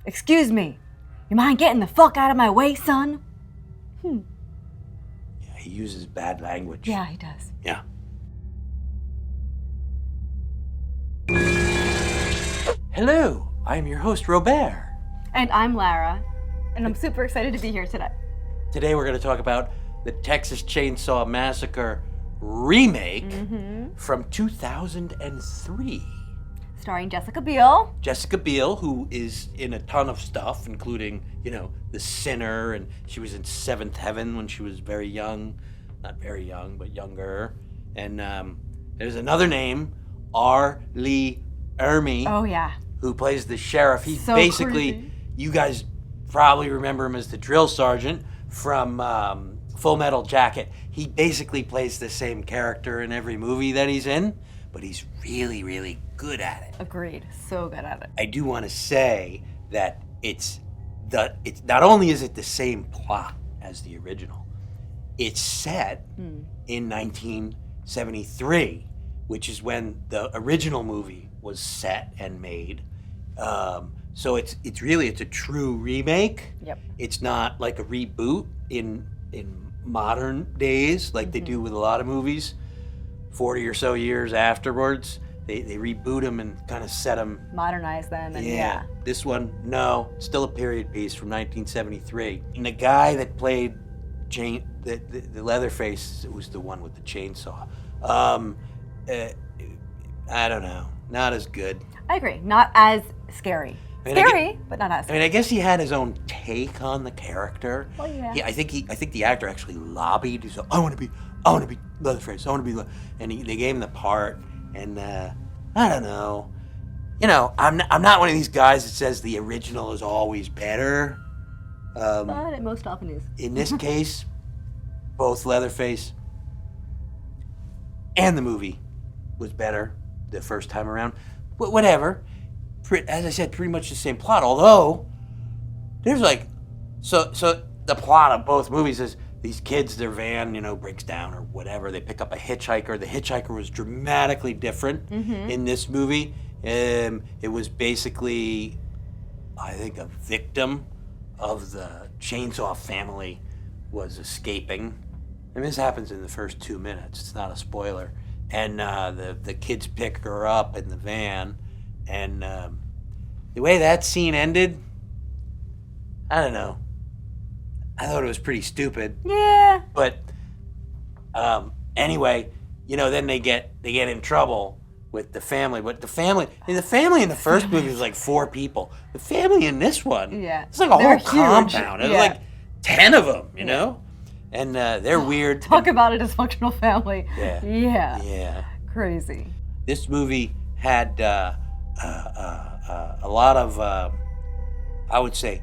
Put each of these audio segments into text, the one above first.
Excuse me. You mind getting the fuck out of my way, son? Yeah, he uses bad language. Yeah, he does. Yeah. Hello, I'm your host, Robert. And I'm Lara, and I'm super excited to be here today. Today we're going to talk about the Texas Chainsaw Massacre remake from 2003. Starring Jessica Biel. Jessica Biel, who is in a ton of stuff, including, The Sinner, and she was in Seventh Heaven when she was very young. Not very young, but younger. And there's another name, R. Lee Ermey. Oh, yeah. Who plays the sheriff. He's So basically, creepy. You guys probably remember him as the drill sergeant from Full Metal Jacket. He basically plays the same character in every movie that he's in, but he's really, really good at it. Agreed. So good at it. I do want to say that it's not only is it the same plot as the original, it's set in 1973, which is when the original movie was set and made. So it's a true remake. Yep. It's not like a reboot in modern days like they do with a lot of movies. 40 or so years afterwards, they reboot them and kind of set them. Modernize them. And yeah. This one, no, still a period piece from 1973. And the guy that played the Leatherface was the one with the chainsaw. I don't know, not as good. I agree. Not as scary. I But not as scary. I guess he had his own take on the character. Well, yeah. I think the actor actually lobbied. He said, I want to be Leatherface. I want to be and they gave him the part. And I don't know. I'm not one of these guys that says the original is always better. But it most often is. In this case, both Leatherface and the movie was better the first time around. But whatever. As I said, pretty much the same plot. Although there's so the plot of both movies is these kids, their van, breaks down or whatever. They pick up a hitchhiker. The hitchhiker was dramatically different in this movie. It was basically, I think, a victim of the Chainsaw family was escaping. And this happens in the first 2 minutes. It's not a spoiler. And the kids pick her up in the van. And the way that scene ended, I don't know. I thought it was pretty stupid. Yeah. But anyway, then they get in trouble with the family. But the family in the first movie was like 4 people. The family in this one, it's like a They're whole compound. huge. There's like 10 of them, and they're weird. Talk about a dysfunctional family. Yeah. Yeah. Crazy. This movie had a lot of, I would say,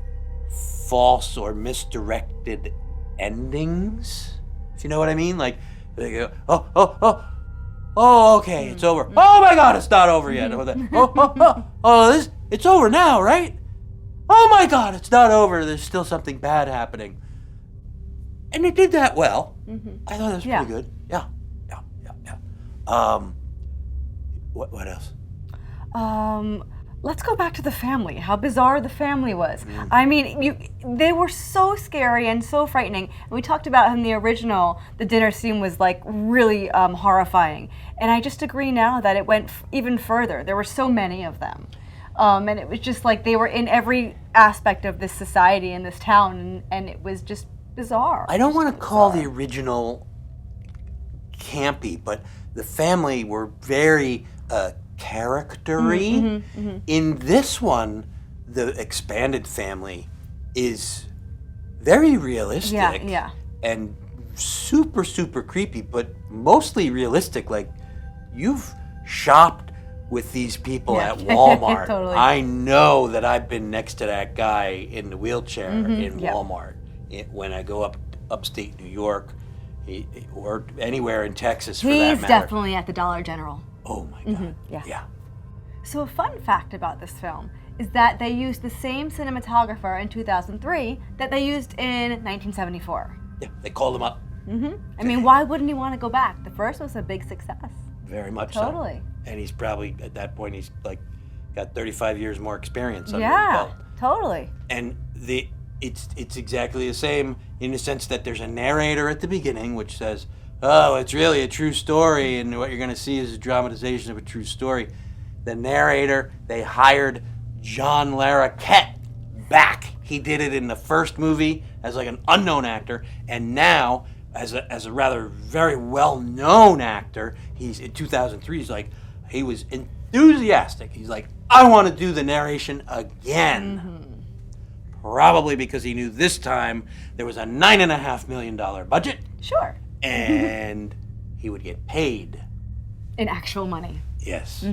false or misdirected endings, if you know what I mean. Like, they go, oh, okay, it's over. Oh my God, it's not over yet. It's over now, right? Oh my God, it's not over. There's still something bad happening. And they did that well. I thought it was pretty good. Yeah. What else? Let's go back to the family. How bizarre the family was. I mean, they were so scary and so frightening. And we talked about in the original, the dinner scene was like really horrifying. And I just agree now that it went even further. There were so many of them. And it was just like they were in every aspect of this society in this town, and it was just bizarre. I don't want to call the original campy, but the family were very character-y. In this one, the expanded family is very realistic and super, super creepy, but mostly realistic. Like, you've shopped with these people at Walmart. Totally. I know that I've been next to that guy in the wheelchair in Walmart when I go upstate New York or anywhere in Texas for that matter. He's definitely at the Dollar General. Oh my God. Yeah. So a fun fact about this film is that they used the same cinematographer in 2003 that they used in 1974. Yeah, they called him up. I mean, why wouldn't he want to go back? The first was a big success. Very much Totally. so. And he's probably, at that point, he's like got 35 years more experience under his belt. Totally. And it's exactly the same in the sense that there's a narrator at the beginning which says, "Oh, it's really a true story, and what you're going to see is a dramatization of a true story." The narrator, they hired John Larroquette back. He did it in the first movie as like an unknown actor, and now as a rather very well-known actor. He's in 2003. He was enthusiastic. He's like, "I want to do the narration again." Probably because he knew this time there was a $9.5 million budget. Sure. And he would get paid. In actual money. Yes.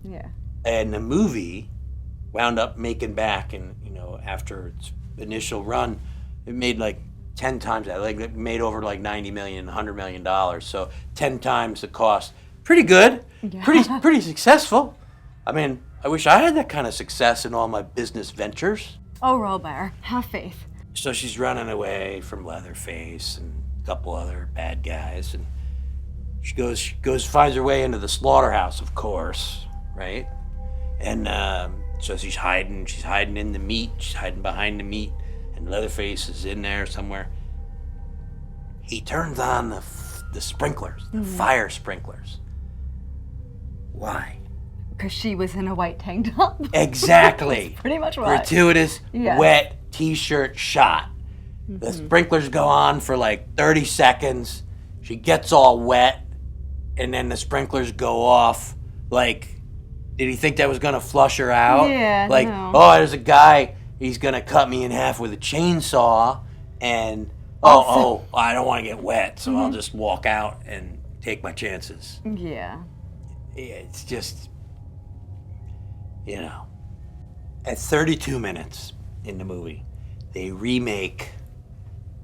Yeah. And the movie wound up making back, and after its initial run, it made like 10 times that. Like it made over like $90 million, $100 million. So 10 times the cost. Pretty good. Yeah. Pretty successful. I mean, I wish I had that kind of success in all my business ventures. Oh, Robert, have faith. So she's running away from Leatherface and a couple other bad guys, and she goes finds her way into the slaughterhouse, of course, right? And so she's hiding in the meat, she's hiding behind the meat, and Leatherface is in there somewhere. He turns on the sprinklers, the fire sprinklers. Why? Because she was in a white tank top. Exactly. Pretty much why. Gratuitous, Yes. wet t-shirt shot. The sprinklers go on for like 30 seconds. She gets all wet, and then the sprinklers go off. Like, did he think that was going to flush her out? Yeah, Like, no. oh, there's a guy, he's going to cut me in half with a chainsaw, and, I don't want to get wet, so I'll just walk out and take my chances. Yeah. It's just, at 32 minutes in the movie, they remake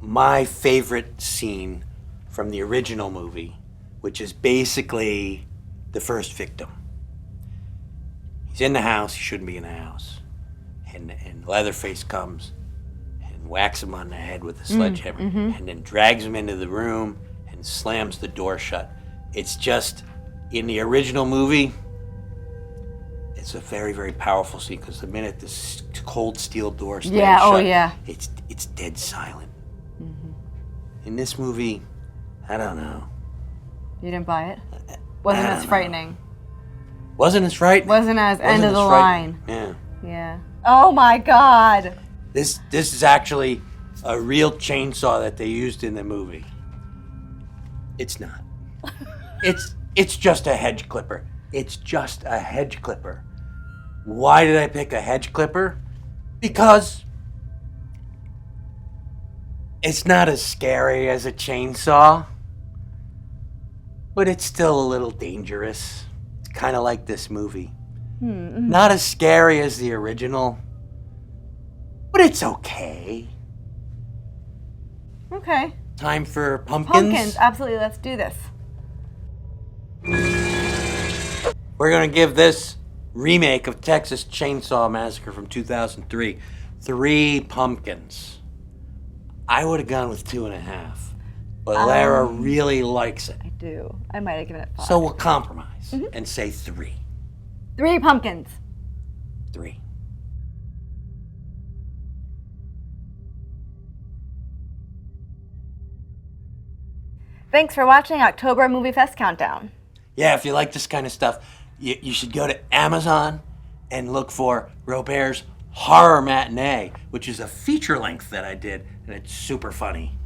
my favorite scene from the original movie, which is basically the first victim. He's in the house, he shouldn't be in the house. And Leatherface comes and whacks him on the head with a sledgehammer, and then drags him into the room and slams the door shut. It's just, in the original movie, it's a very, very powerful scene, because the minute this cold steel door slams shut, it's dead silent. In this movie, I don't know. You didn't buy it? Wasn't as frightening. Wasn't as frightening. Wasn't as end of the line. Yeah. Yeah. Oh my God. This is actually a real chainsaw that they used in the movie. It's not. It's just a hedge clipper. It's just a hedge clipper. Why did I pick a hedge clipper? Because it's not as scary as a chainsaw, but it's still a little dangerous. It's kind of like this movie. Not as scary as the original, but it's okay. Okay. Time for pumpkins? Pumpkins, absolutely. Let's do this. We're going to give this remake of Texas Chainsaw Massacre from 2003 3 pumpkins. I would have gone with 2.5, but Lara really likes it. I do. I might have given it 5. So we'll compromise and say 3. 3 pumpkins. 3. Thanks for watching October Moviefest Countdown. Yeah, if you like this kind of stuff, you should go to Amazon and look for Robert's Horror Matinee, which is a feature length that I did, and it's super funny.